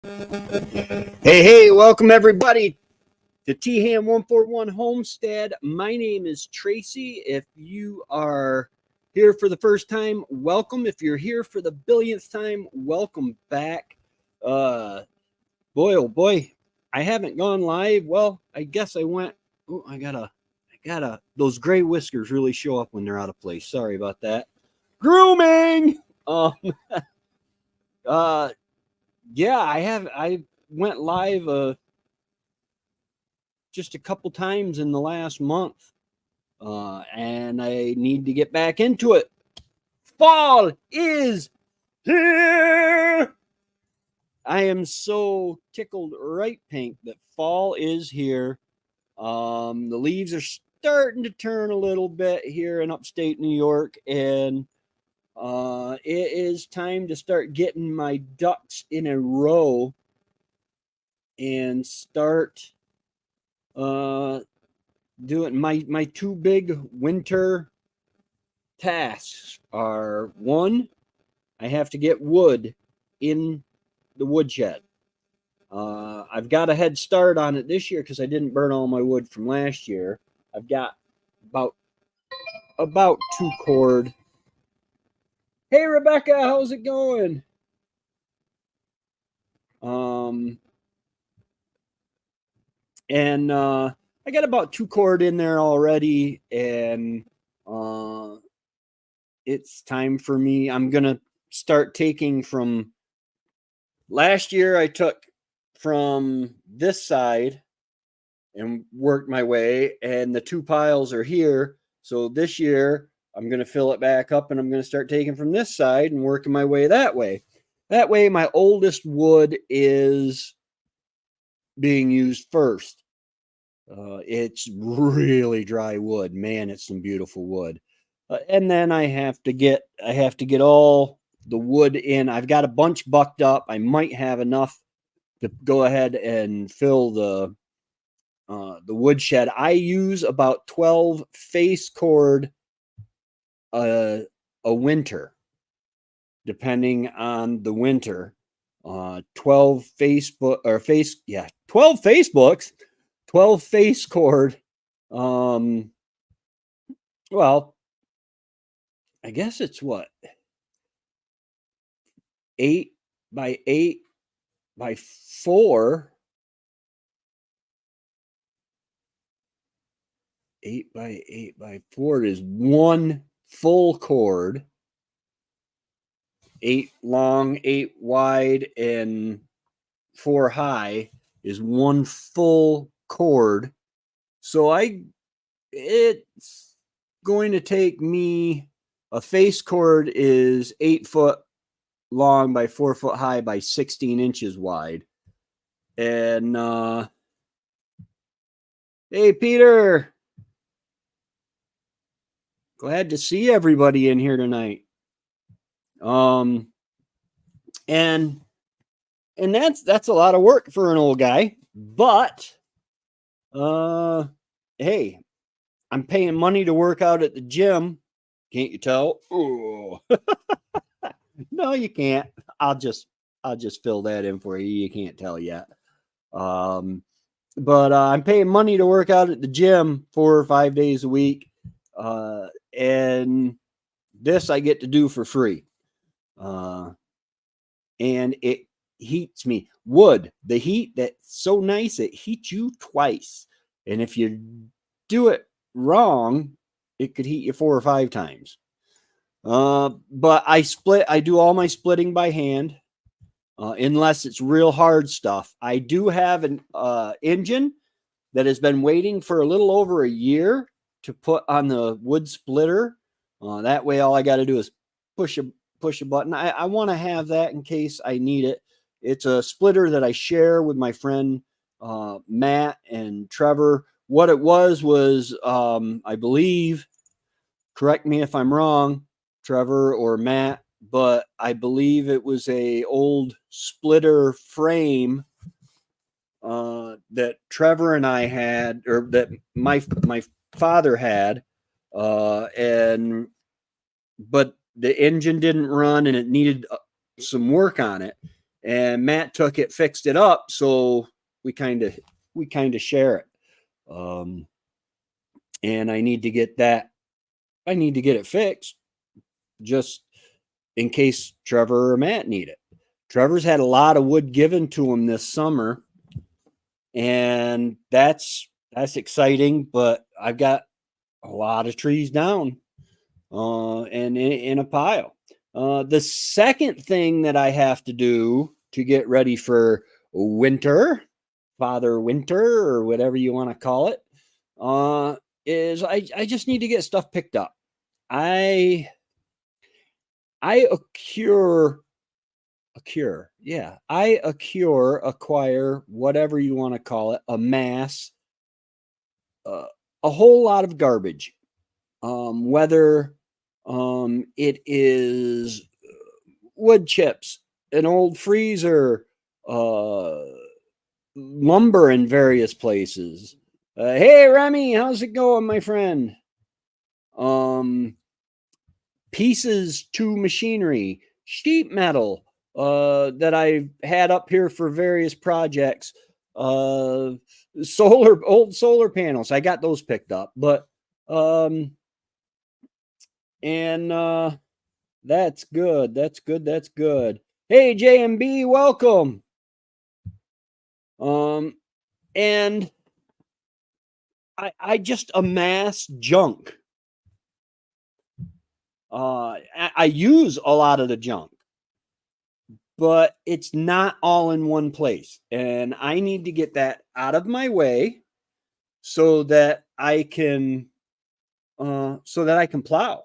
Hey, welcome everybody to T-Ham 141 Homestead. My name is Tracy. If you are here for the first time, welcome. If you're here for the billionth time, welcome back. Boy, oh boy, I haven't gone live. Well, I guess I went. Oh, I gotta. Those gray whiskers really show up when they're out of place. Sorry about that. Grooming. Um. Uh. Yeah, I went live just a couple times in the last month, and I need to get back into it. Fall is here. I am so tickled right pink that fall is here. The leaves are starting to turn a little bit here in upstate New York, and it is time to start getting my ducks in a row and start doing my two big winter tasks are: one, I have to get wood in the woodshed. I've got a head start on it this year because I didn't burn all my wood from last year. I've got about 2 cord. Hey Rebecca, how's it going? Um, and I got about 2 cord in there already, and it's time for me. I'm gonna start taking from last year. I took from this side and worked my way, and the 2 piles are here. So this year I'm going to fill it back up, and I'm going to start taking from this side and working my way that way. That way my oldest wood is being used first. It's really dry wood, man. It's some beautiful wood. And then I have to get all the wood in. I've got a bunch bucked up. I might have enough to go ahead and fill the woodshed. I use about 12 face cord a winter, depending on the winter. 12 Facebook or face, yeah, 12 Facebooks, 12 face cord. Well, I guess it's what, 8 by 8 by 4. 8 by 8 by 4 is one full cord. 8 long, 8 wide, and 4 high is one full cord. So it's going to take me, a face cord is 8 foot long by 4 foot high by 16 inches wide. And hey Peter, glad to see everybody in here tonight. And that's a lot of work for an old guy, but hey, I'm paying money to work out at the gym. Can't you tell? Oh. No, you can't. I'll just fill that in for you. You can't tell yet. But I'm paying money to work out at the gym 4 or 5 days a week. And this I get to do for free. And it heats me. Wood, the heat, that's so nice, it heats you twice. And if you do it wrong, it could heat you 4 or 5 times. But I do all my splitting by hand, unless it's real hard stuff. I do have an engine that has been waiting for a little over a year to put on the wood splitter. That way all I got to do is push a button. I want to have that in case I need it. It's a splitter that I share with my friend Matt and Trevor. What it was I believe, correct me if I'm wrong, Trevor or Matt, but I believe it was a old splitter frame that Trevor and I had, or that my father had, but the engine didn't run and it needed some work on it. and Matt took it, fixed it up, so we kind of share it. And I need to get it fixed, just in case Trevor or Matt need it. Trevor's had a lot of wood given to him this summer, and that's exciting, but I've got a lot of trees down and in a pile. The second thing that I have to do to get ready for winter, Father Winter, or whatever you want to call it, is I just need to get stuff picked up. I acquire, whatever you want to call it, amass a whole lot of garbage. Whether it is wood chips, an old freezer, lumber in various places. Hey, Remy, how's it going, my friend? Pieces to machinery, sheet metal that I've had up here for various projects, old solar panels. I got those picked up, but that's good. That's good. Hey, JMB, welcome. And I just amass junk. I use a lot of the junk, but it's not all in one place, and I need to get that out of my way so that I can plow.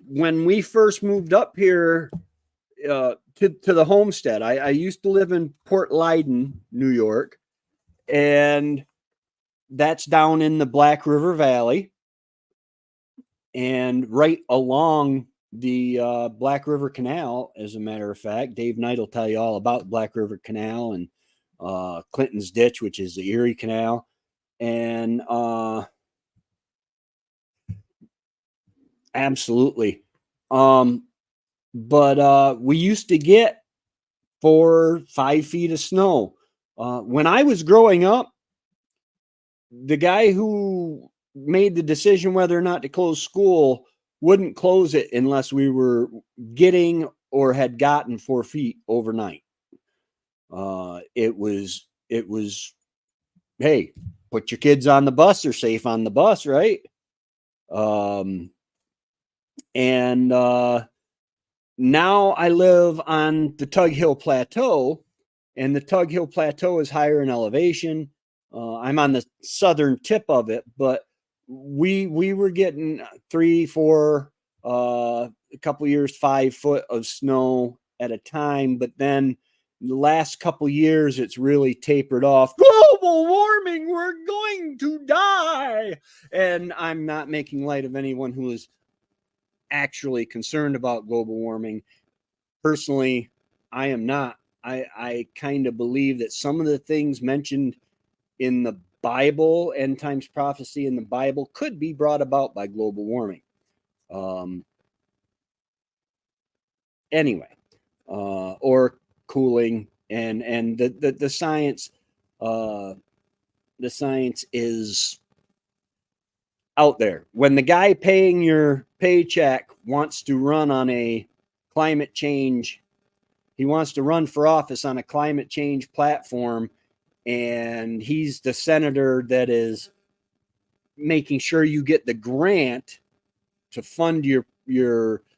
When we first moved up here to the homestead, I used to live in Port Leyden, New York, and that's down in the Black River Valley, and right along the Black River Canal. As a matter of fact, Dave Knight will tell you all about Black River Canal and Clinton's Ditch, which is the Erie Canal, and absolutely. But we used to get 4-5 feet of snow. When I was growing up, the guy who made the decision whether or not to close school wouldn't close it unless we were getting or had gotten 4 feet overnight. It was, hey, put your kids on the bus, they're safe on the bus, right? And now I live on the Tug Hill Plateau, and the Tug Hill Plateau is higher in elevation. I'm on the southern tip of it, but we were getting 3, 4, a couple years, 5 foot of snow at a time. But then the last couple years, it's really tapered off. Global warming, we're going to die. And I'm not making light of anyone who is actually concerned about global warming. Personally, I am not. I kind of believe that some of the things mentioned in the Bible, end times prophecy in the Bible, could be brought about by global warming. Anyway, or cooling, and the science, is out there. When the guy paying your paycheck wants to run on a climate change, he wants to run for office on a climate change platform, and he's the senator that is making sure you get the grant to fund your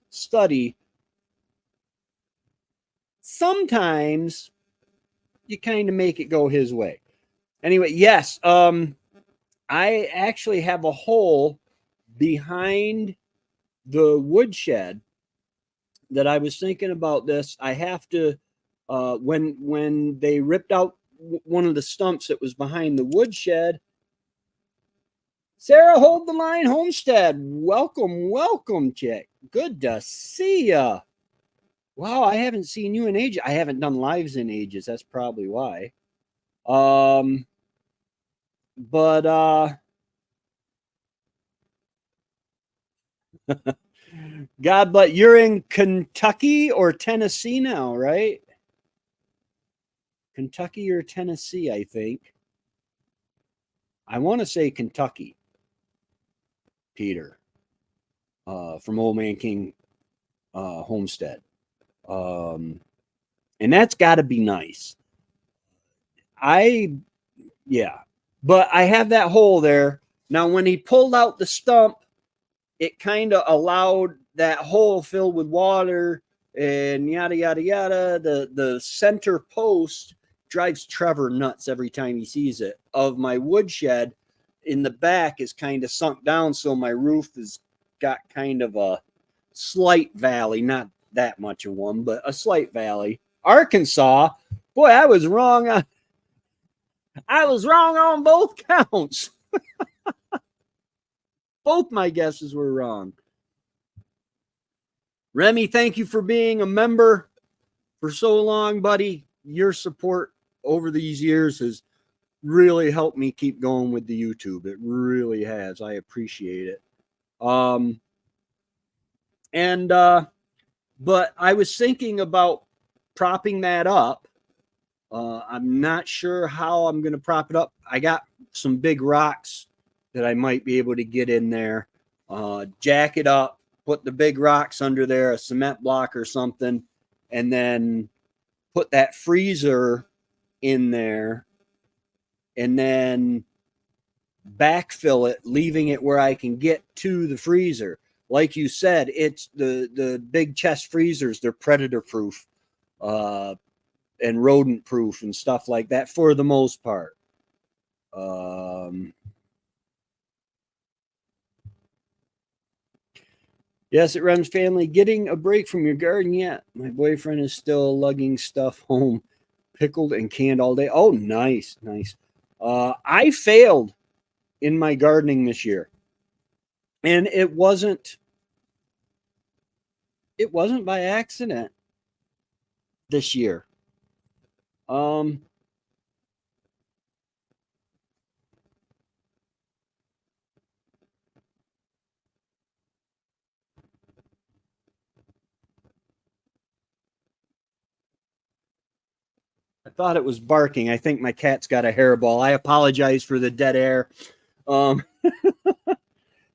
study. Sometimes you kind of make it go his way. Anyway, yes, I actually have a hole behind the woodshed that I was thinking about this. I have to, when they ripped out one of the stumps that was behind the woodshed. Sarah, hold the line, Homestead. Welcome, chick. Good to see ya. Wow, I haven't seen you in ages. I haven't done lives in ages. That's probably why. But God, but you're in Kentucky or Tennessee now, right? Kentucky or Tennessee, I think. I want to say Kentucky, Peter, from Old Man King Homestead. Um, and that's got to be nice. I, yeah. But I have that hole there. Now, when he pulled out the stump, it kind of allowed that hole filled with water and yada yada yada. The center post drives Trevor nuts every time he sees it. Of my woodshed in the back is kind of sunk down, so my roof has got kind of a slight valley, not that much of one, but a slight valley. Arkansas, boy, I was wrong. I was wrong on both counts. Both my guesses were wrong. Remy, thank you for being a member for so long, buddy. Your support over these years has really helped me keep going with the YouTube. It really has. I appreciate it. But I was thinking about propping that up. I'm not sure how I'm going to prop it up. I got some big rocks that I might be able to get in there, jack it up, put the big rocks under there, a cement block or something, and then put that freezer in there and then backfill it, leaving it where I can get to the freezer. Like you said, it's the big chest freezers, they're predator proof and rodent proof and stuff like that for the most part. Yes, it runs family. Getting a break from your garden yet? My boyfriend is still lugging stuff home, pickled and canned all day. Oh, nice, nice. I failed in my gardening this year, and it wasn't by accident this year. I thought it was barking. I think my cat's got a hairball. I apologize for the dead air.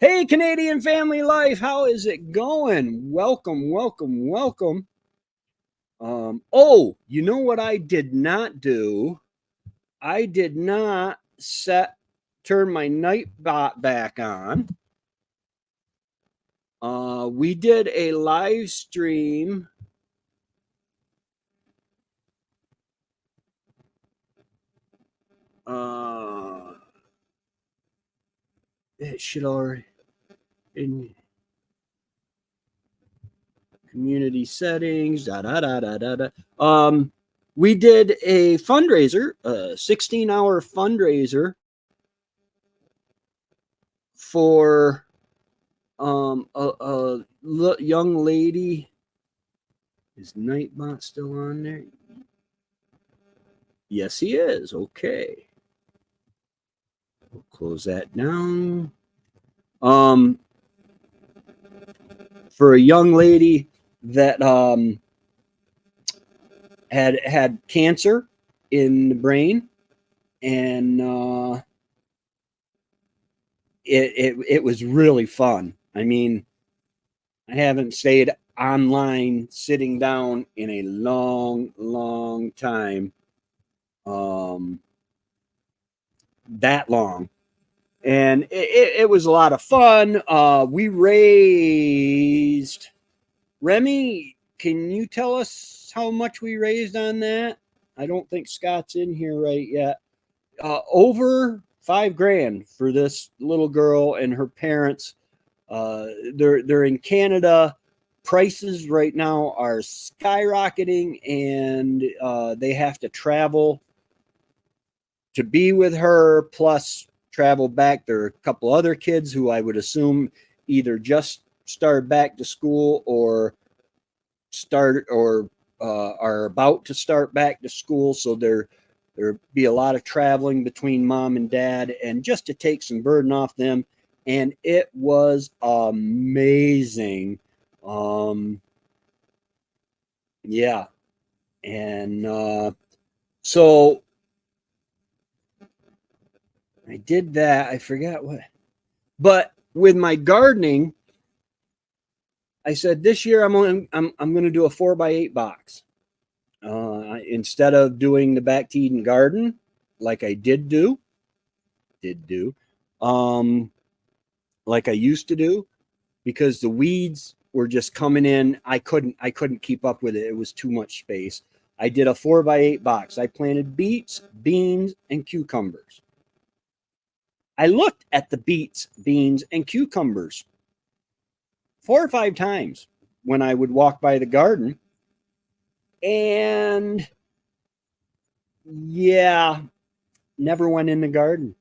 Hey, Canadian Family Life, how is it going? Welcome, welcome, welcome. Oh, you know what I did not do? I did not turn my Nightbot back on. We did a live stream. It should already in community settings. Da da da da da da. We did a fundraiser, a 16-hour fundraiser for a young lady. Is Nightbot still on there? Yes, he is. Okay. We'll close that down. For a young lady that had cancer in the brain, and it was really fun. I mean, I haven't stayed online sitting down in a long time. That long. And it was a lot of fun. We raised, Remy, can you tell us how much we raised on that? I don't think Scott's in here right yet. Over $5,000 for this little girl and her parents. They're in Canada. Prices right now are skyrocketing, and they have to travel to be with her, plus travel back. There are a couple other kids who I would assume either just started back to school or are about to start back to school. So there be a lot of traveling between mom and dad, and just to take some burden off them. And it was amazing Yeah. And so I did that. I forgot what, but with my gardening, I said this year I'm going to do a 4x8 box instead of doing the back to Eden garden like I did do, um, like I used to do, because the weeds were just coming in. I couldn't keep up with it. It was too much space. I did a 4x8 box. I planted beets, beans, and cucumbers. I looked at the beets, beans, and cucumbers 4 or 5 times when I would walk by the garden. And yeah, never went in the garden.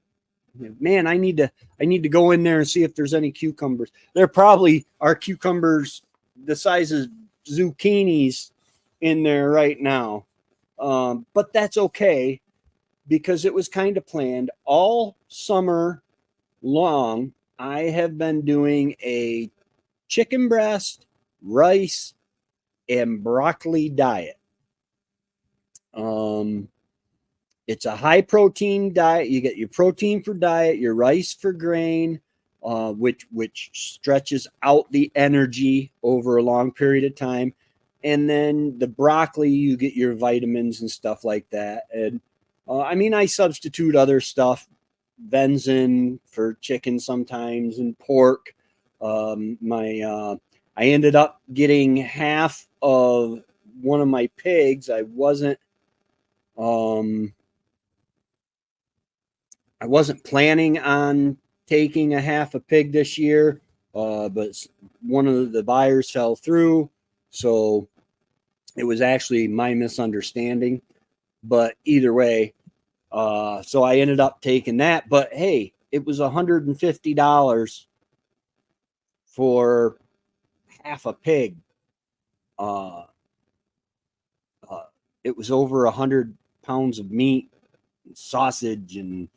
Man, I need to go in there and see if there's any cucumbers. There probably are cucumbers the size of zucchinis in there right now. But that's okay because it was kind of planned all summer long. I have been doing a chicken breast, rice, and broccoli diet. Um, it's a high protein diet. You get your protein for diet, your rice for grain, which stretches out the energy over a long period of time, and then the broccoli you get your vitamins and stuff like that. And I mean, I substitute other stuff, venison for chicken sometimes, and pork. My I ended up getting half of one of my pigs. Um, I wasn't planning on taking a half a pig this year, but one of the buyers fell through, so it was actually my misunderstanding. But either way, so I ended up taking that. But hey, it was $150 for half a pig. Uh, uh, it was over 100 pounds of meat, and sausage, and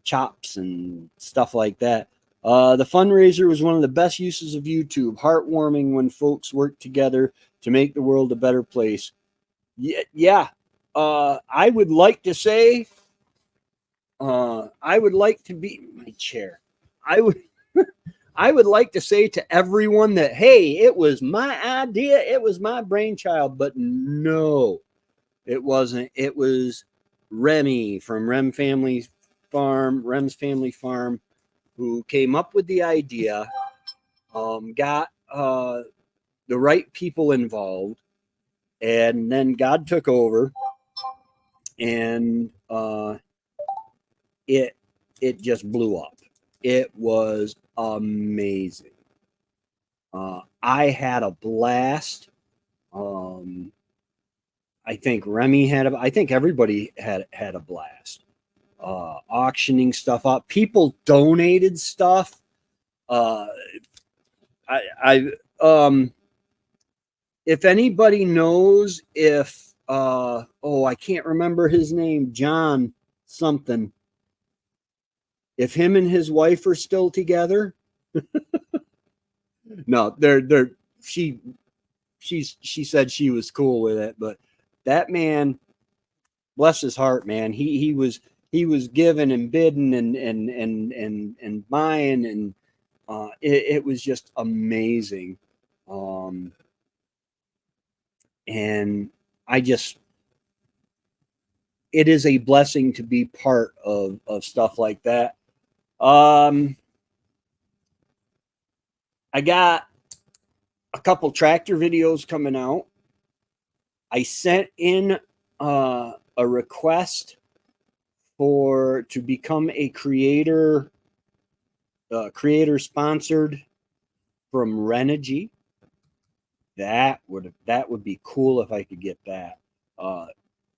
chops and stuff like that. The fundraiser was one of the best uses of YouTube. Heartwarming when folks work together to make the world a better place. Yeah, yeah. I would like to say, I would like to be my chair. I would, I would like to say to everyone that, hey, it was my idea, it was my brainchild, but no, it wasn't. It was Remy from Rem's Family Farm, who came up with the idea, got the right people involved, and then God took over, and it it just blew up. It was amazing. I had a blast. Um, I think Remy had. I think everybody had a blast. Auctioning stuff up. People donated stuff. Uh, I if anybody knows if I can't remember his name, John something. If him and his wife are still together, no, they're she said she was cool with it, but that man, bless his heart, man, he was giving and bidding and buying, and it was just amazing. Um, and I just it is a blessing to be part of stuff like that. Um, I got a couple tractor videos coming out. I sent in a request for to become a creator sponsored from Renogy. That would be cool if I could get that.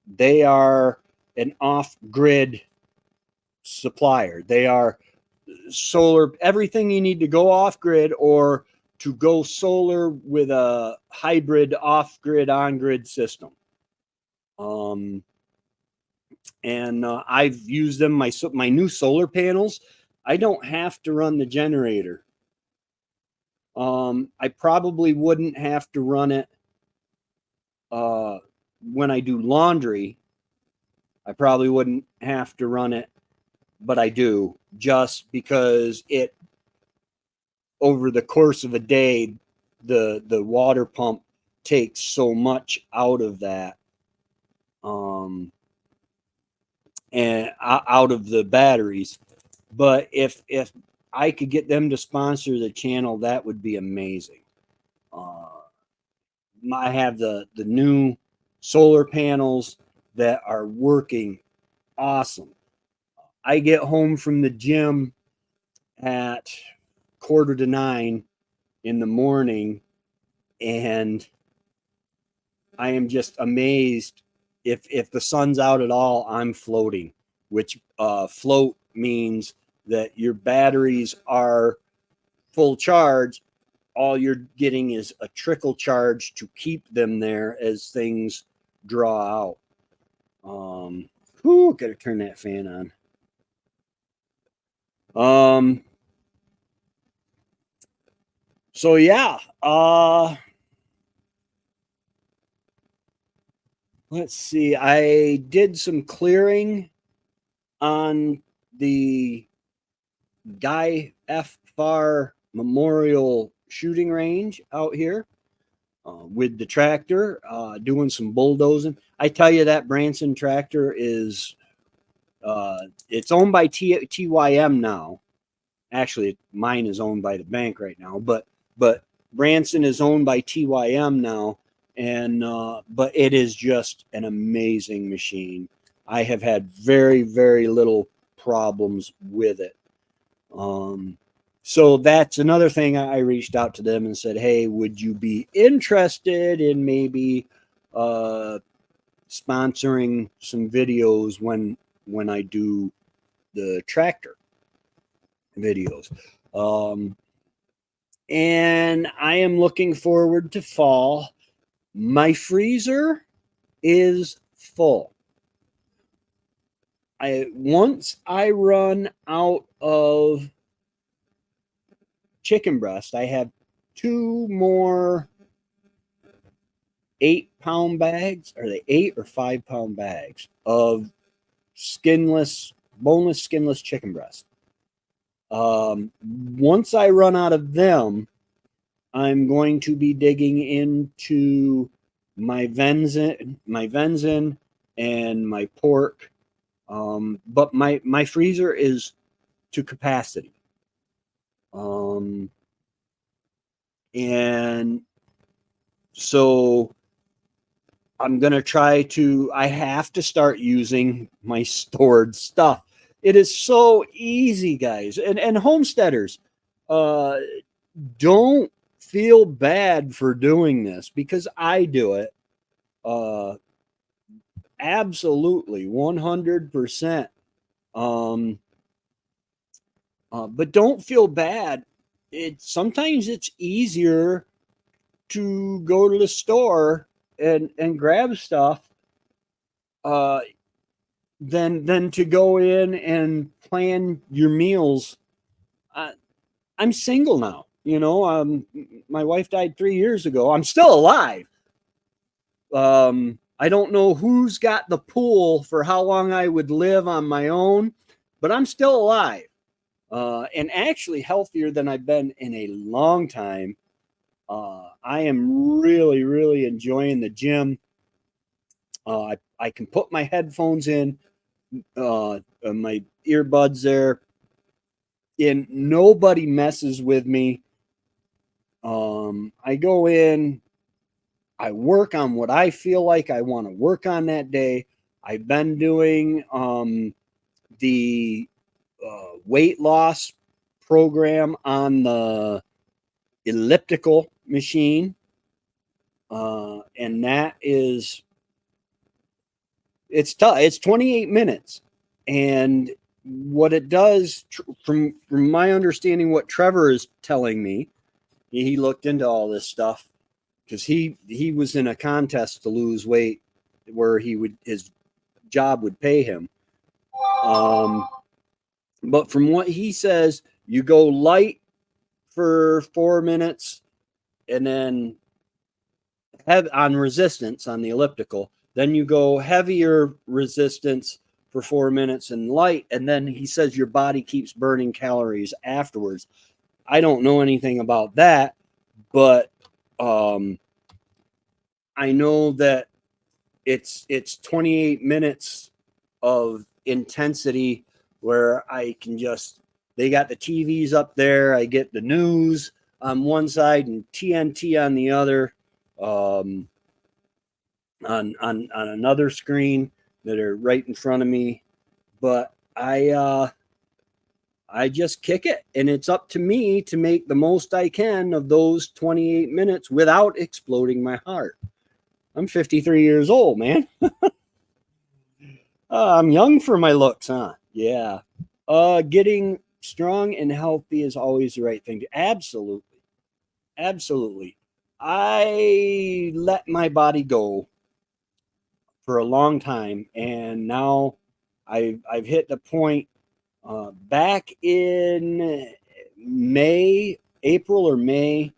They are an off grid supplier. They are solar, everything you need to go off grid or to go solar with a hybrid off grid on grid system. Um, and I've used them. My new solar panels, I don't have to run the generator. I probably wouldn't have to run it when I do laundry. I probably wouldn't have to run it, but I do, just because it, over the course of a day, the water pump takes so much out of that, and out of the batteries. But if I could get them to sponsor the channel, that would be amazing. I have the new solar panels that are working awesome. I get home from the gym at 8:45 in the morning, and I am just amazed. If the sun's out at all, I'm floating, which float means that your batteries are full charge. All you're getting is a trickle charge to keep them there as things draw out. Gotta turn that fan on. So yeah, let's see. I did some clearing on the Guy F. Farr Memorial Shooting Range out here with the tractor, doing some bulldozing. I tell you, that Branson tractor is, it's owned by TYM now. Actually, mine is owned by the bank right now, but Branson is owned by TYM now, and but it is just an amazing machine. I have had very, very little problems with it. So that's another thing. I reached out to them and said, hey, would you be interested in maybe sponsoring some videos when I do the tractor videos? And I am looking forward to fall. My freezer is full. Once I run out of chicken breast, I have 2 more 8-pound bags. Are they 8 or 5-pound bags of skinless, boneless, skinless chicken breast? Once I run out of them, I'm going to be digging into my venison and my pork. But my freezer is to capacity. And so I'm going to I have to start using my stored stuff. It is so easy, guys. And homesteaders, don't feel bad for doing this, because I do it. Absolutely, 100%. But don't feel bad. Sometimes it's easier to go to the store and grab stuff than to go in and plan your meals. I'm single now. My wife died 3 years ago. I'm still alive. I don't know who's got the pool for how long I would live on my own, but I'm still alive, and actually healthier than I've been in a long time. I am really, really enjoying the gym. I can put my headphones in, my earbuds there, and nobody messes with me. I go in, I work on what I feel like I want to work on that day. I've been doing the weight loss program on the elliptical machine, and that is, it's tough. It's 28 minutes, and what it does, from my understanding, what Trevor is telling me, he looked into all this stuff because he was in a contest to lose weight where his job would pay him. But from what he says, you go light for 4 minutes, and then have on resistance on the elliptical. Then you go heavier resistance for 4 minutes and light. And then he says your body keeps burning calories afterwards. I don't know anything about that, but I know that it's 28 minutes of intensity where I can just, they got the TVs up there. I get the news on one side and TNT on the other, on another screen that are right in front of me. But I just kick it, and it's up to me to make the most I can of those 28 minutes without exploding my heart. I'm 53 years old, man. I'm young for my looks, huh? Yeah. Getting strong and healthy is always the right thing to. Absolutely. Absolutely. I let my body go for a long time, and now I've hit the point back in April or May,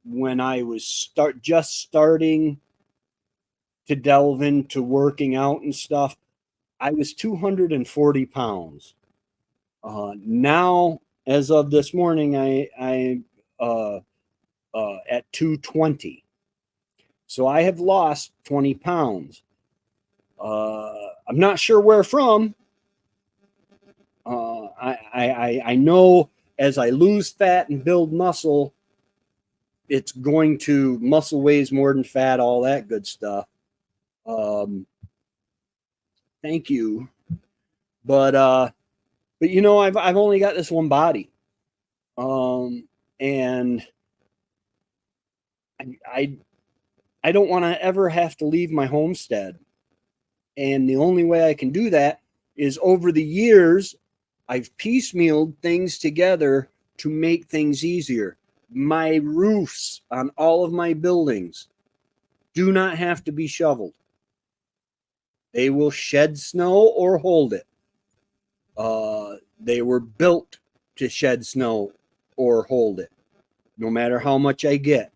when I was just starting to delve into working out and stuff. I was 240 pounds. Now, as of this morning, I at 220. So I have lost 20 pounds. I'm not sure where from. I know as I lose fat and build muscle, it's going to, muscle weighs more than fat, all that good stuff. Thank you. But you know, I've only got this one body. And I don't want to ever have to leave my homestead. And the only way I can do that is over the years, I've piecemealed things together to make things easier. My roofs on all of my buildings do not have to be shoveled. They will shed snow or hold it. They were built to shed snow or hold it, no matter how much I get.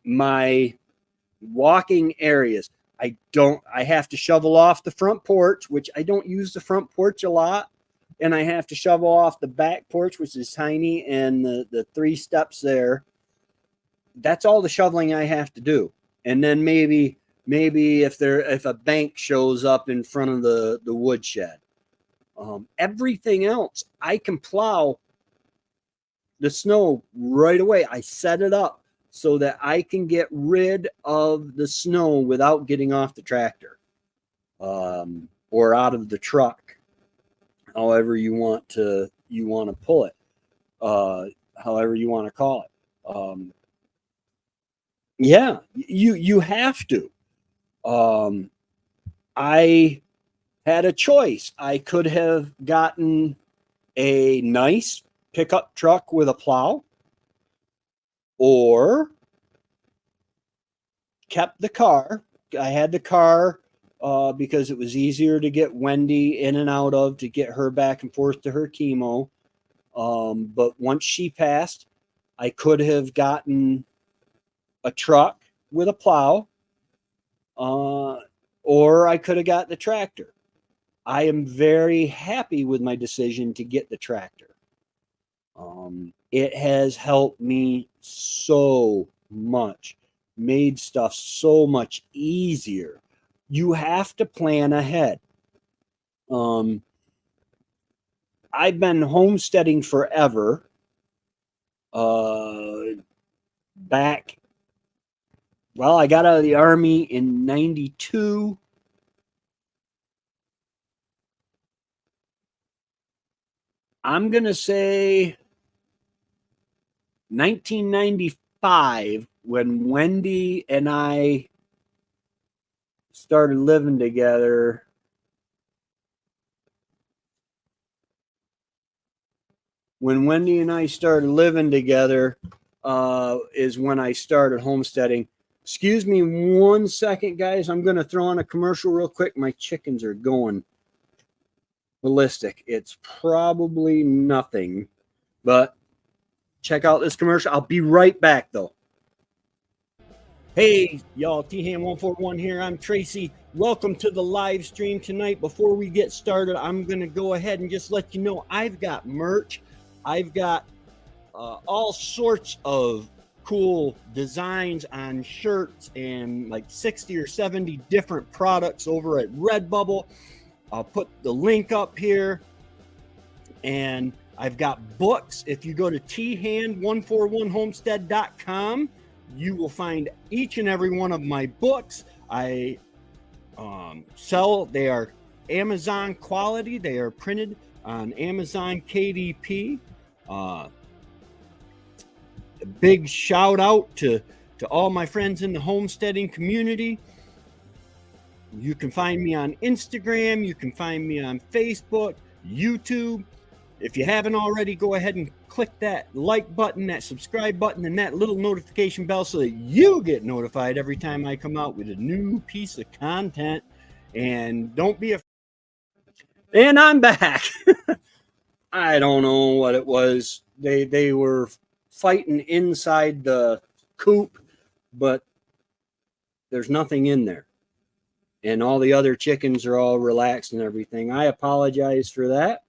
My walking areas, I have to shovel off the front porch, which I don't use the front porch a lot. And I have to shovel off the back porch, which is tiny, and the 3 steps there. That's all the shoveling I have to do. And then maybe if a bank shows up in front of the woodshed. Everything else, I can plow the snow right away. I set it up so that I can get rid of the snow without getting off the tractor, or out of the truck, however you want to pull it, however you want to call it. Yeah, you have to. I had a choice. I could have gotten a nice pickup truck with a plow, or kept the car. I had the car because it was easier to get Wendy in and out of, to get her back and forth to her chemo. But once she passed, I could have gotten a truck with a plow, or I could have got the tractor. I am very happy with my decision to get the tractor. It has helped me so much, made stuff so much easier. You have to plan ahead. I've been homesteading forever. Back, well, I got out of the Army in 92. I'm going to say 1995, when Wendy and I started living together. When Wendy and I started living together, is when I started homesteading. Excuse me 1 second, guys. I'm going to throw on a commercial real quick. My chickens are going ballistic. It's probably nothing, but check out this commercial. I'll be right back, though. Hey, y'all, T-Ham141 here. I'm Tracy. Welcome to the live stream tonight. Before we get started, I'm going to go ahead and just let you know I've got merch. I've got all sorts of cool designs on shirts and like 60 or 70 different products over at Redbubble. I'll put the link up here. And I've got books. If you go to thand141homestead.com, you will find each and every one of my books. I sell. They are Amazon quality. They are printed on Amazon KDP. A big shout out to all my friends in the homesteading community. You can find me on Instagram. You can find me on Facebook, YouTube. If you haven't already, go ahead and click that like button, that subscribe button, and that little notification bell so that you get notified every time I come out with a new piece of content. And don't be afraid. And I'm back. I don't know what it was. They were fighting inside the coop, but there's nothing in there. And all the other chickens are all relaxed and everything. I apologize for that.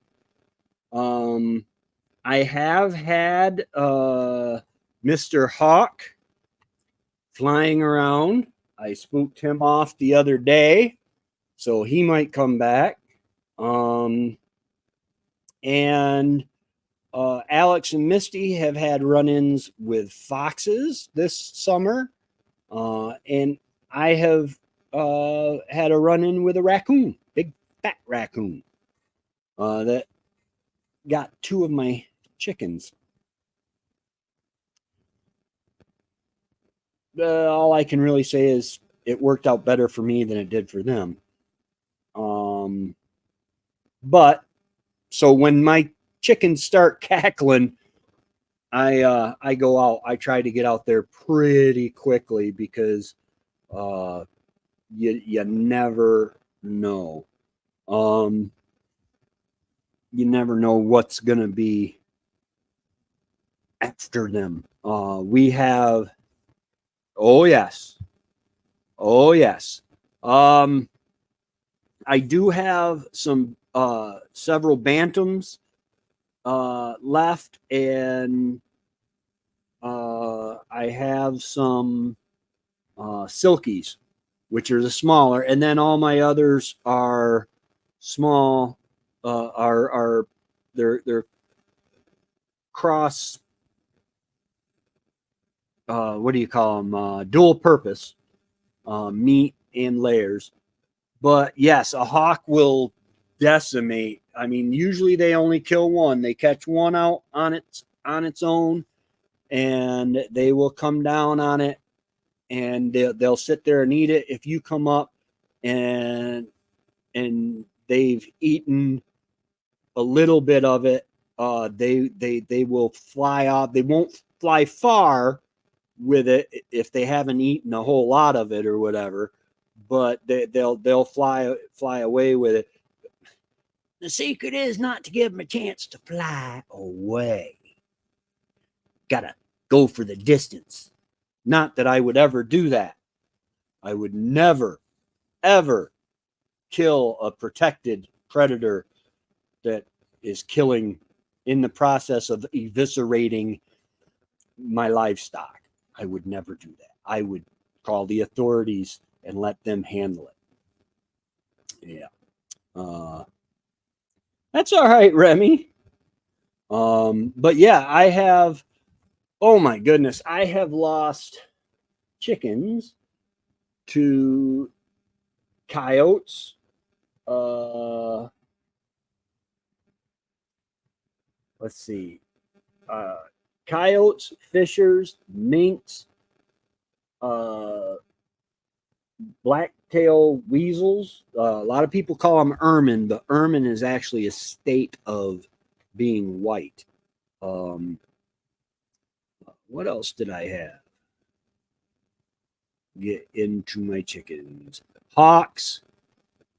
I have had Mr. Hawk flying around. I spooked him off the other day, so he might come back. And Alex and Misty have had run-ins with foxes this summer. And I have had a run-in with a raccoon, big fat raccoon, that got two of my chickens. All I can really say is it worked out better for me than it did for them. But so when my chickens start cackling, I go out. I try to get out there pretty quickly because you never know. You never know what's going to be after them. We have, oh yes. I do have some, several bantams, left, and, I have some, silkies, which are the smaller, and then all my others are small, they're cross, what do you call them? Dual purpose, meat and layers. But yes, a hawk will decimate. I mean, usually they only kill one. They catch one out on its own, and they will come down on it, and they'll sit there and eat it. If you come up and they've eaten a little bit of it, they will fly off. They won't fly far with it if they haven't eaten a whole lot of it or whatever, but they'll fly away with it. The secret is not to give them a chance to fly away. Gotta go for the distance. Not that I would ever do that. I would never, ever kill a protected predator that is killing in the process of eviscerating my livestock. I would never do that. I would call the authorities and let them handle it. Yeah. That's all right, Remy. But yeah, I have, oh my goodness, I have lost chickens to coyotes, let's see, coyotes, fishers, minks, black-tailed weasels. A lot of people call them ermine, but ermine is actually a state of being white. What else did I have? Get into my chickens. Hawks,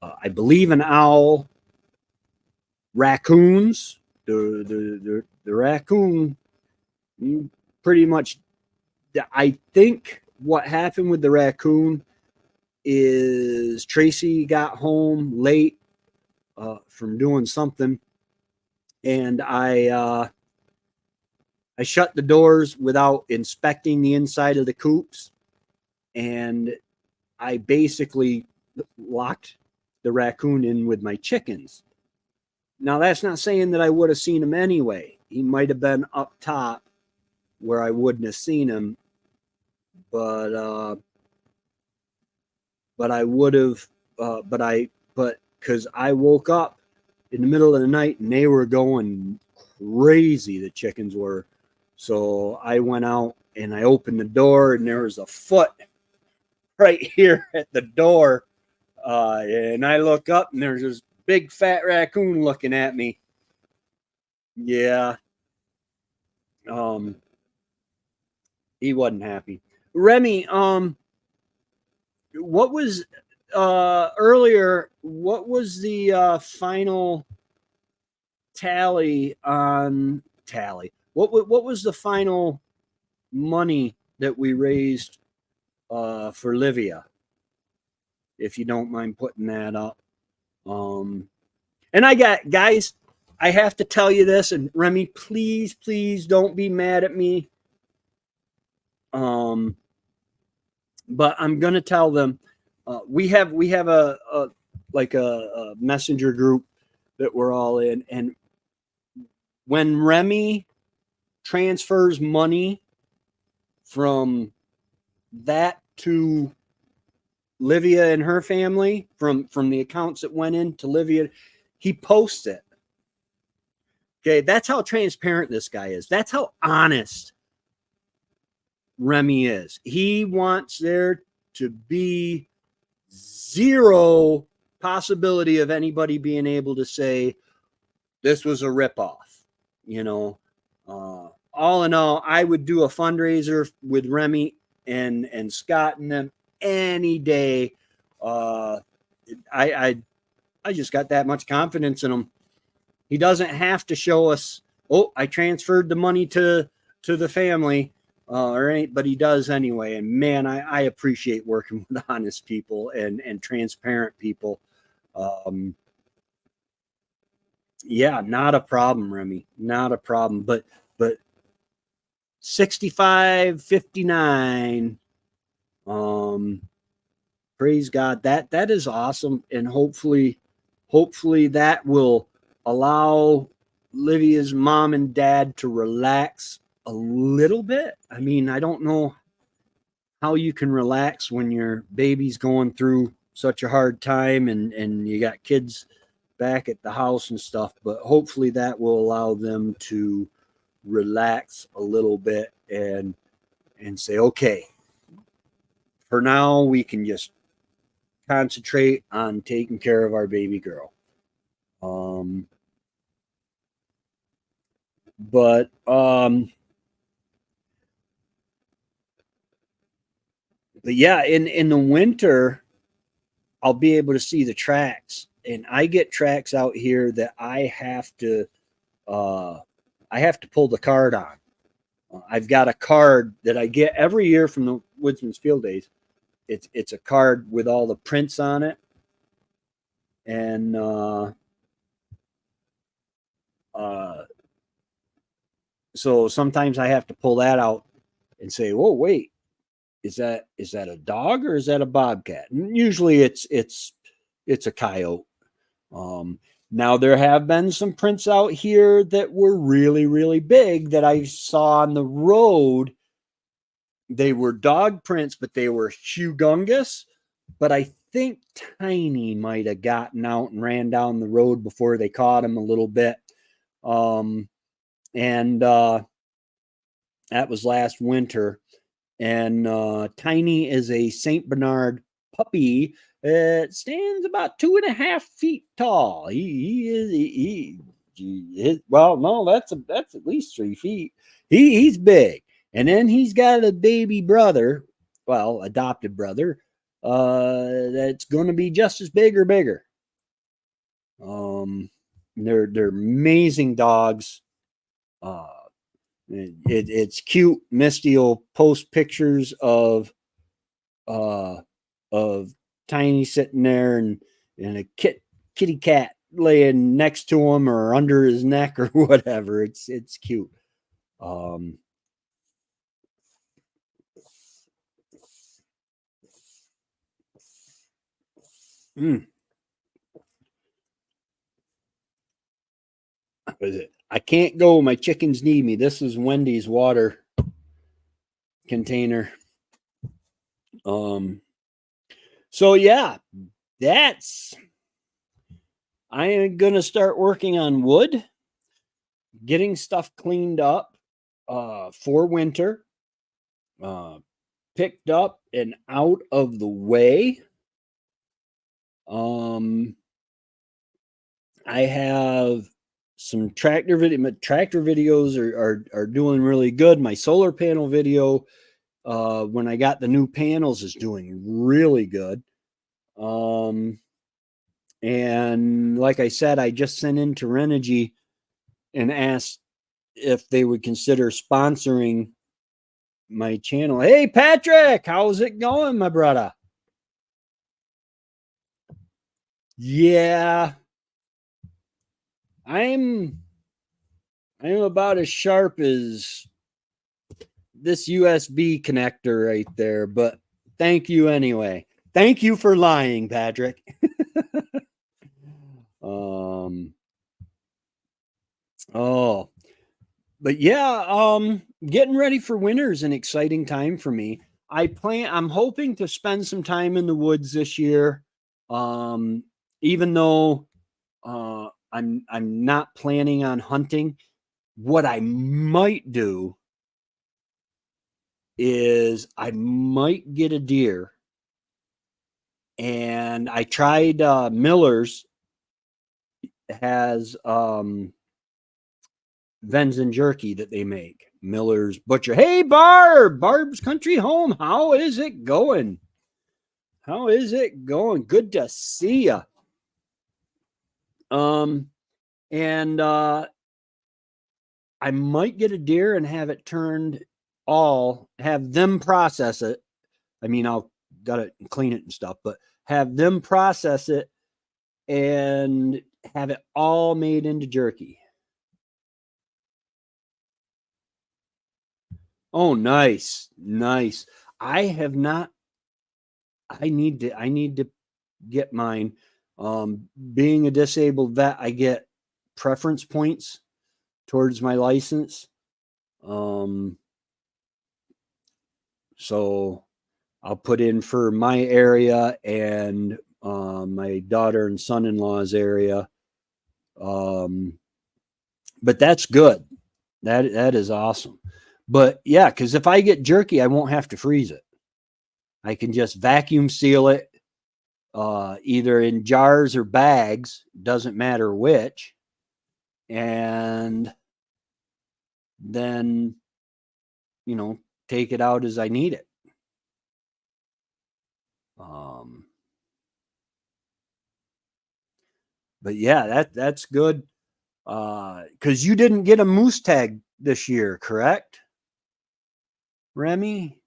I believe an owl, raccoons. The raccoon pretty much, I think what happened with the raccoon is Tracy got home late from doing something, and I shut the doors without inspecting the inside of the coops, and I basically locked the raccoon in with my chickens. Now, that's not saying that I would have seen him anyway. He might have been up top where I wouldn't have seen him, but I would have, but because I woke up in the middle of the night and they were going crazy, the chickens were. So I went out and I opened the door and there was a foot right here at the door. And I look up and there's this big fat raccoon looking at me. Yeah. He wasn't happy. Remy, what was earlier, what was the final tally on tally? What was the final money that we raised for Livia? If you don't mind putting that up. And I got, guys, I have to tell you this, and Remy, please, please don't be mad at me. But I'm gonna tell them. We have a messenger group that we're all in, and when Remy transfers money from that to Livia and her family, from the accounts that went into Livia, he posts it. Okay, that's how transparent this guy is. That's how honest Remy is. He wants there to be zero possibility of anybody being able to say this was a ripoff. You know, all in all, I would do a fundraiser with Remy and Scott and them any day. I just got that much confidence in him. He doesn't have to show us, oh, I transferred the money to the family, but he does anyway. And man, I appreciate working with honest people and transparent people. Yeah, not a problem, Remy, not a problem. But 65.59. Praise God. That is awesome, and hopefully that will allow Livia's mom and dad to relax a little bit. I mean, I don't know how you can relax when your baby's going through such a hard time and you got kids back at the house and stuff, but hopefully that will allow them to relax a little bit and say, okay, for now we can just concentrate on taking care of our baby girl. But yeah, in the winter, I'll be able to see the tracks, and I get tracks out here that I have to pull the card on. I've got a card that I get every year from the Woodsman's Field Days. It's a card with all the prints on it, and so sometimes I have to pull that out and say, "Whoa, wait, is that a dog or is that a bobcat?" And usually it's a coyote. Now there have been some prints out here that were really, really big that I saw on the road. They were dog prints, but they were humongous. But I think Tiny might have gotten out and ran down the road before they caught him a little bit. And that was last winter. And Tiny is a St. Bernard puppy. It stands about 2.5 feet tall. Well, no, that's at least 3 feet. He's big. And then he's got a baby brother, well, adopted brother, that's going to be just as big or bigger. They're amazing dogs. It's cute. Misty will post pictures of Tiny sitting there and a kitty cat laying next to him or under his neck or whatever. It's cute. Mm. I can't go. My chickens need me. This is Wendy's water container. So yeah, that's I am gonna start working on wood, getting stuff cleaned up for winter, picked up and out of the way. I have some tractor videos are doing really good. My solar panel video, when I got the new panels, is doing really good. And like I said, I just sent in to Renogy and asked if they would consider sponsoring my channel. Hey, Patrick, how's it going, my brother? Yeah, I'm about as sharp as this USB connector right there, but thank you anyway. Thank you for lying, Patrick. Oh, but yeah, getting ready for winter is an exciting time for me. I'm hoping to spend some time in the woods this year. Even though I'm not planning on hunting, what I might do is I might get a deer. And I tried Miller's has venison jerky that they make. Miller's Butcher. Hey, Barb's Country Home. How is it going? How is it going? Good to see you. And I might get a deer and have it turned have them process it. I mean, I'll got it and clean it and stuff, but have them process it and have it all made into jerky. Oh, nice. Nice. I have not I need to get mine. Being a disabled vet, I get preference points towards my license. So I'll put in for my area and my daughter and son-in-law's area. But that's good. That is awesome. But yeah, because if I get jerky, I won't have to freeze it. I can just vacuum seal it, either in jars or bags, doesn't matter which, and then take it out as I need it. But yeah, that's good. Because you didn't get a moose tag this year, correct, Remy?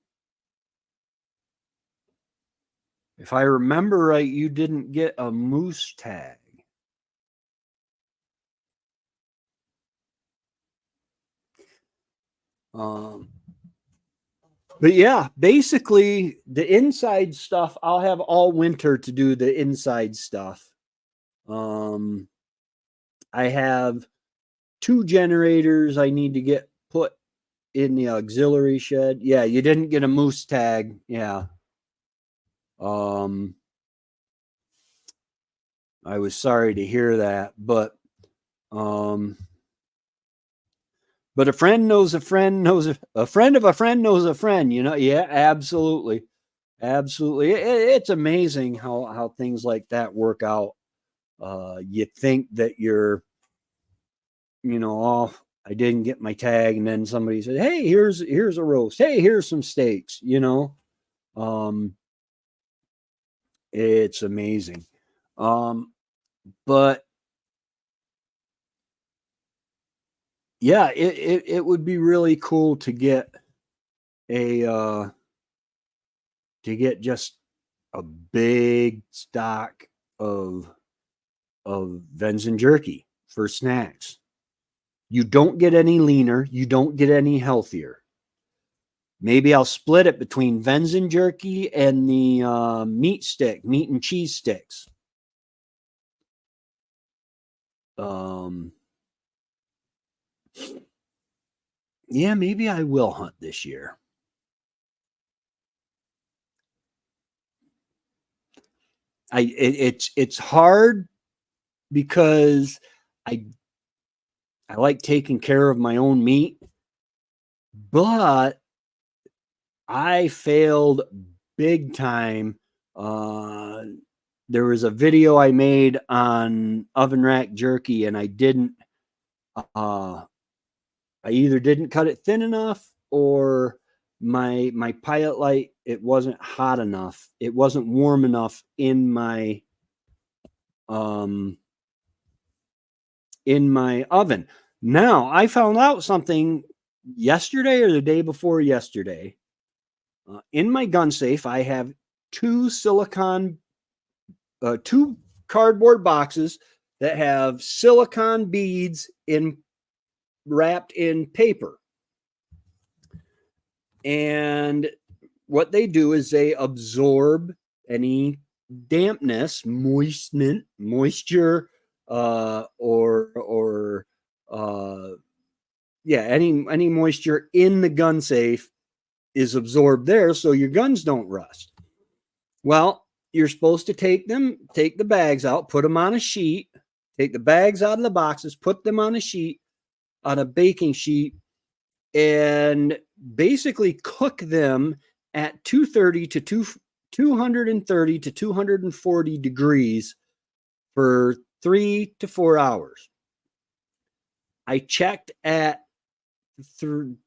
If I remember right, you didn't get a moose tag. But yeah, basically the inside stuff, I'll have all winter to do the inside stuff. I have 2 generators I need to get put in the auxiliary shed. Yeah, you didn't get a moose tag. Yeah. I was sorry to hear that, but a friend knows a friend knows a friend of a friend knows a friend, Yeah, absolutely. Absolutely. It's amazing how things like that work out. You think that you're, oh, I didn't get my tag, and then somebody said, "Hey, here's a roast. Hey, here's some steaks." It's amazing. But yeah, it would be really cool to get a just a big stock of venison jerky for snacks. You don't get any leaner, you don't get any healthier. Maybe I'll split it between venison jerky and the meat and cheese sticks. Yeah, maybe I will hunt this year. It's hard because I like taking care of my own meat, but I failed big time. There was a video I made on oven rack jerky, and I either didn't cut it thin enough, or my pilot light, it wasn't hot enough. It wasn't warm enough in my oven. Now, I found out something yesterday or the day before yesterday. In my gun safe, I have two cardboard boxes that have silicone beads wrapped in paper. And what they do is they absorb any dampness, moisture, any moisture in the gun safe is absorbed there, so your guns don't rust. Well, you're supposed to take the bags out, put them on a sheet, take the bags out of the boxes, put them on a baking sheet, and basically cook them at 230 to 240 degrees for 3 to 4 hours. I checked at 2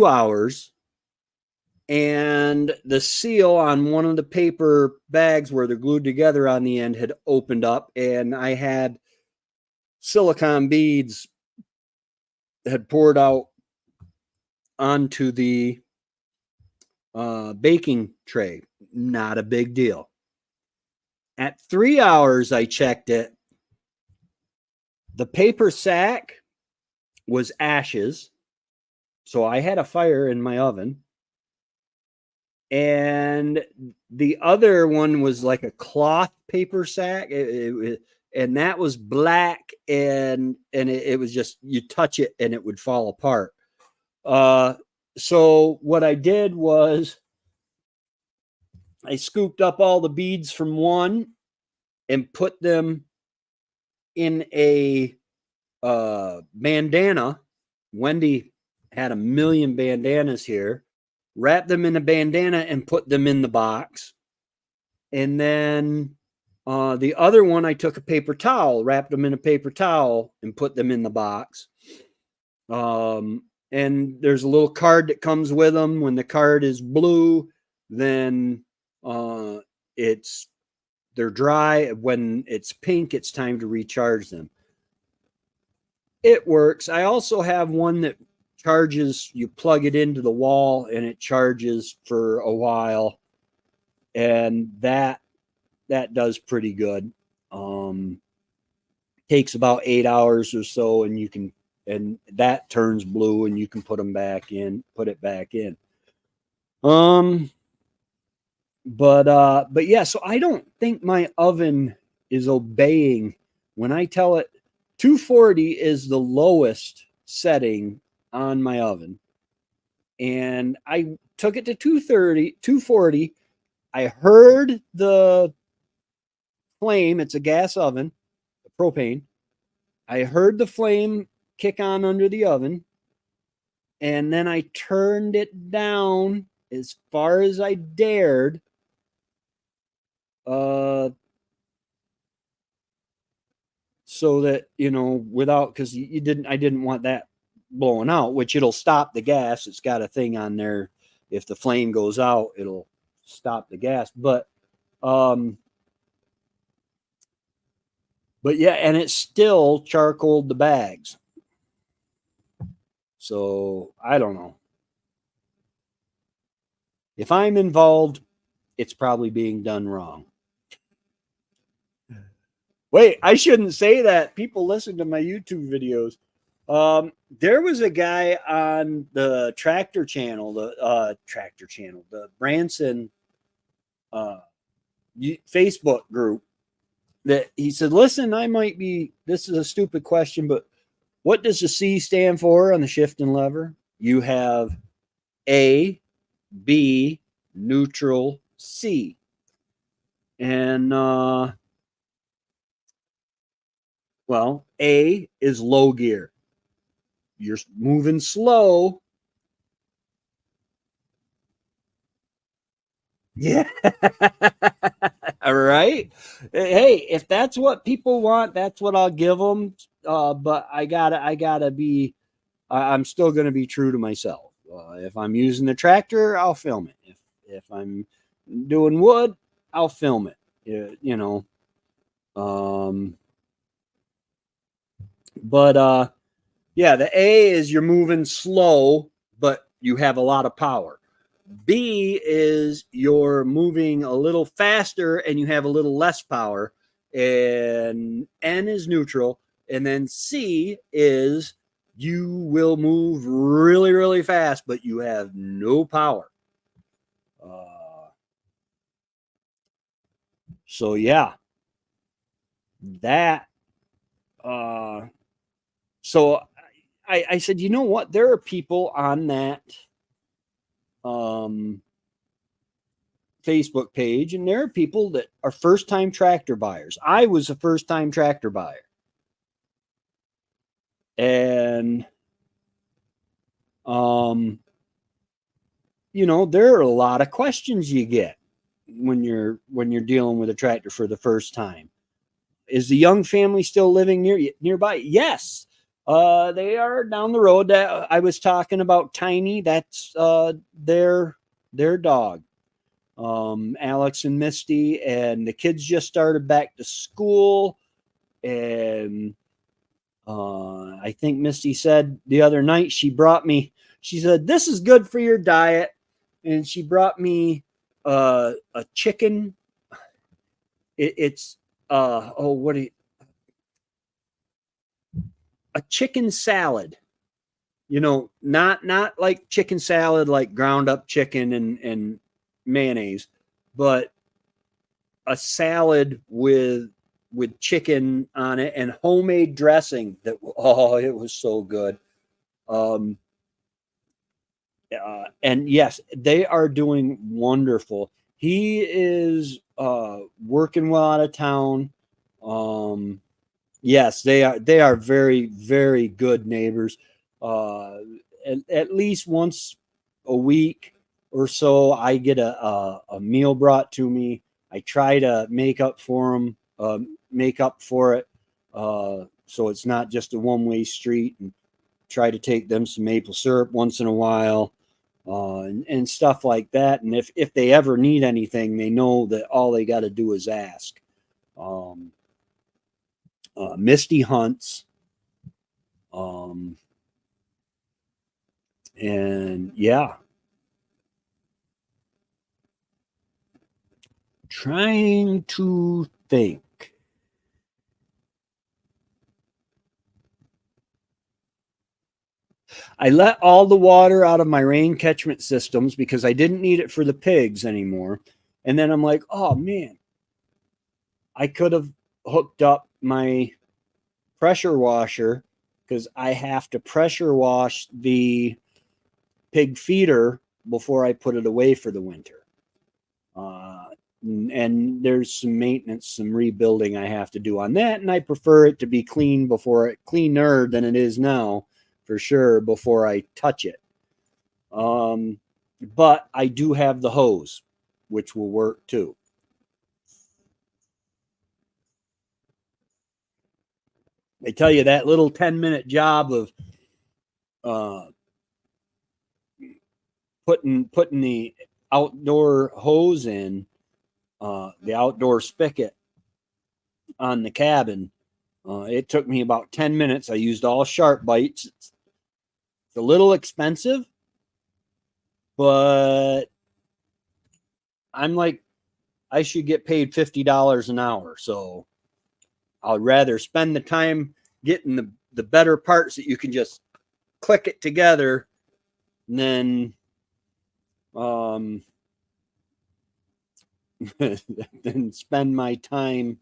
hours, and the seal on one of the paper bags where they're glued together on the end had opened up, and I had silicone beads had poured out onto the baking tray. Not a big deal. At 3 hours, I checked it. The paper sack was ashes, so I had a fire in my oven. And the other one was like a cloth paper sack, and that was black, and it was just, you touch it and it would fall apart. So what I did was I scooped up all the beads from one and put them in a bandana. Wendy had a million bandanas here. Wrapped them in a bandana and put them in the box. And then the other one, I took a paper towel, wrapped them in a paper towel, and put them in the box. And there's a little card that comes with them. When the card is blue, then they're dry. When it's pink, it's time to recharge them. It works. I also have one that charges. You plug it into the wall and it charges for a while, and that does pretty good. Takes about 8 hours or so, and that turns blue, and you can put it back in. But yeah, so I don't think my oven is obeying when I tell it 240 is the lowest setting on my oven. And I took it to 240. I heard the flame. It's a gas oven, propane. I heard the flame kick on under the oven. And then I turned it down as far as I dared. So that, because I didn't want that blowing out, which it'll stop the gas. It's got a thing on there. If the flame goes out, it'll stop the gas. But yeah, and it still charcoaled the bags. So I don't know. If I'm involved, it's probably being done wrong. Wait, I shouldn't say that. People listen to my YouTube videos. There was a guy on the the Branson uh, Facebook group that he said, listen, this is a stupid question, but what does the C stand for on the shift and lever? You have A, B, neutral, C. And, well, A is low gear. You're moving slow. Yeah. All right. Hey, if that's what people want, that's what I'll give them. But I gotta be. I'm still gonna be true to myself. If I'm using the tractor, I'll film it. If I'm doing wood, I'll film it. You know. Um. But yeah, the A is you're moving slow, but you have a lot of power. B is you're moving a little faster and you have a little less power. And N is neutral. And then C is you will move really, really fast, but you have no power. So, yeah, that. Uh, so I said, you know what? There are people on that um, Facebook page, and there are people that are first time tractor buyers. I was a first time tractor buyer. And um there are a lot of questions you get when you're dealing with a tractor for the first time. Is the young family still living nearby? Yes. They are down the road. That I was talking about Tiny, that's their dog. Alex and Misty, and the kids just started back to school. And I think Misty said the other night she said, this is good for your diet. And she brought me a chicken. It's a chicken salad. Not like chicken salad, like ground up chicken and mayonnaise, but a salad with chicken on it and homemade dressing. It was so good. Um, and yes, they are doing wonderful. He is working well out of town. Um, yes, they are very, very good neighbors. Uh, at least once a week or so, I get a meal brought to me. I try to make up for it, so it's not just a one-way street, and try to take them some maple syrup once in a while, and stuff like that. And if they ever need anything, they know that all they got to do is ask. Um, Misty hunts, um, and yeah, trying to think. I let all the water out of my rain catchment systems because I didn't need it for the pigs anymore. And then I'm like, oh man, I could have hooked up my pressure washer, because I have to pressure wash the pig feeder before I put it away for the winter. Uh, and there's some maintenance, some rebuilding I have to do on that, and I prefer it to be cleaner than it is now, for sure, before I touch it. Um, but I do have the hose, which will work too. I tell you, that little 10-minute job of uh, putting the outdoor hose in, the outdoor spigot on the cabin. It took me about 10 minutes. I used all sharp bites a little expensive, but I'm like, I should get paid $50 an hour. So I'd rather spend the time getting the better parts that you can just click it together than than spend my time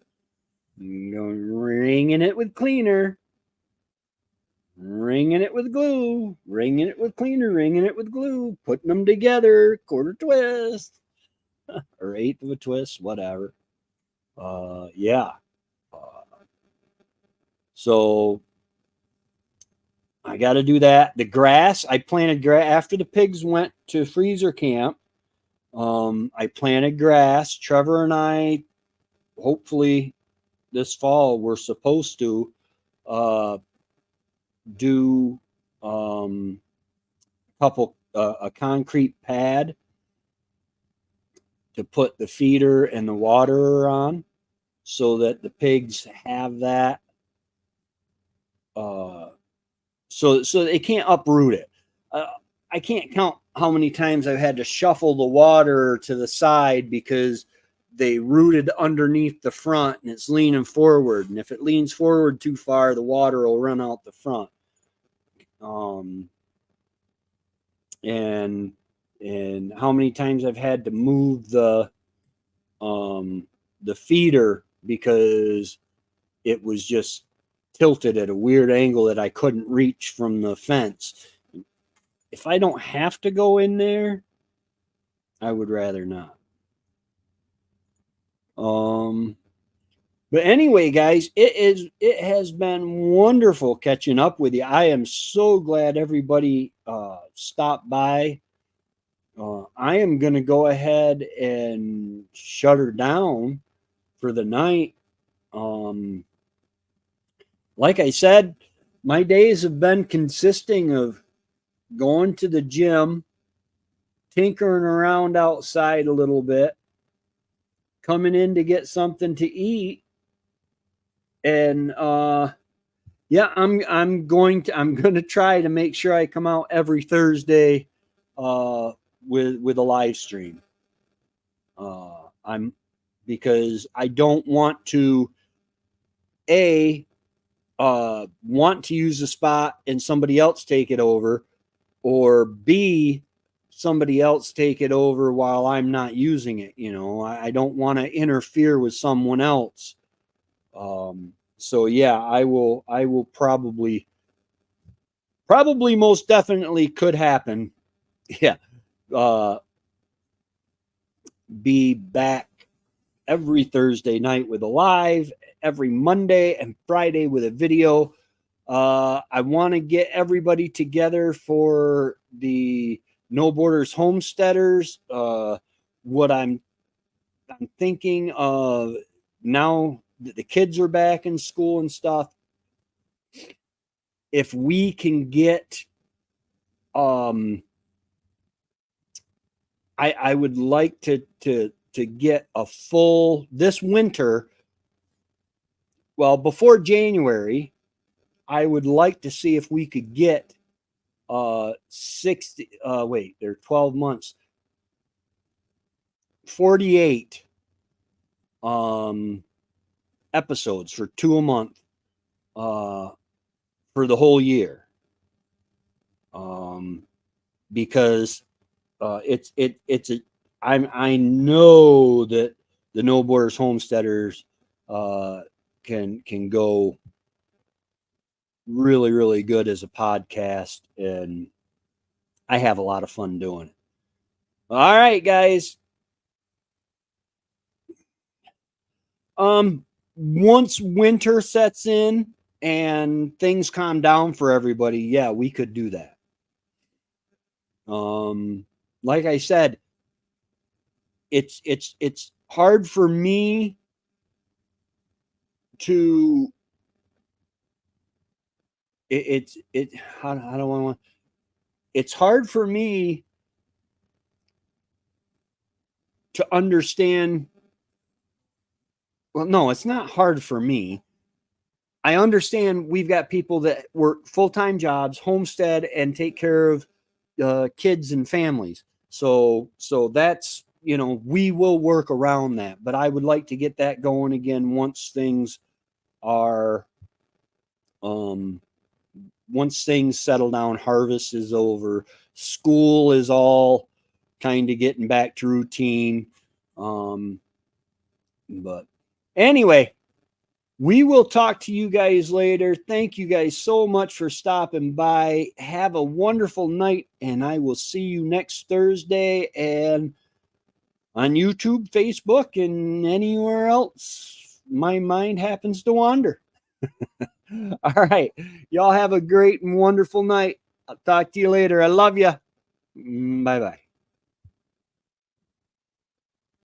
ringing it with cleaner, ringing it with glue, ringing it with cleaner, ringing it with glue, putting them together, quarter twist or eighth of a twist, whatever. Yeah. So I got to do that. The grass, I planted grass after the pigs went to freezer camp. I planted grass. Trevor and I, hopefully this fall, we're supposed to do a concrete pad to put the feeder and the water on, so that the pigs have that, so they can't uproot it. I can't count how many times I've had to shuffle the water to the side because they rooted underneath the front and it's leaning forward. And if it leans forward too far, the water will run out the front. And how many times I've had to move the feeder because it was just tilted at a weird angle that I couldn't reach from the fence. If I don't have to go in there, I would rather not. But anyway, guys, it has been wonderful catching up with you. I am so glad everybody stopped by. I am going to go ahead and shut her down for the night. Like I said, my days have been consisting of going to the gym, tinkering around outside a little bit, coming in to get something to eat, and yeah, I'm going to try to make sure I come out every Thursday with a live stream. I'm because I don't want to want to use the spot and somebody else take it over, or B, somebody else take it over while I'm not using it. I don't want to interfere with someone else. So yeah, I will probably most definitely could happen. Yeah. Be back every Thursday night with a live, every Monday and Friday with a video. I want to get everybody together for the No Borders Homesteaders. What I'm thinking of now that the kids are back in school and stuff, if we can get, I would like to get a full this winter. Well, before January, I would like to see if we could get 60 they're 12 months, 48 episodes for 2 a month for the whole year, because I know that the No Borders Homesteaders can go really, really good as a podcast, and I have a lot of fun doing it. All right, guys. Once winter sets in and things calm down for everybody, yeah, we could do that. Like I said, it's hard for me to how do I want, it's hard for me to understand. Well, no, it's not hard for me. I understand we've got people that work full-time jobs, homestead, and take care of kids and families. So that's, we will work around that. But I would like to get that going again once things are, once things settle down, harvest is over, school is all kind of getting back to routine. But anyway, we will talk to you guys later. Thank you guys so much for stopping by. Have a wonderful night, and I will see you next Thursday and on YouTube, Facebook, and anywhere else my mind happens to wander. All right. Y'all have a great and wonderful night. I'll talk to you later. I love you. Bye-bye.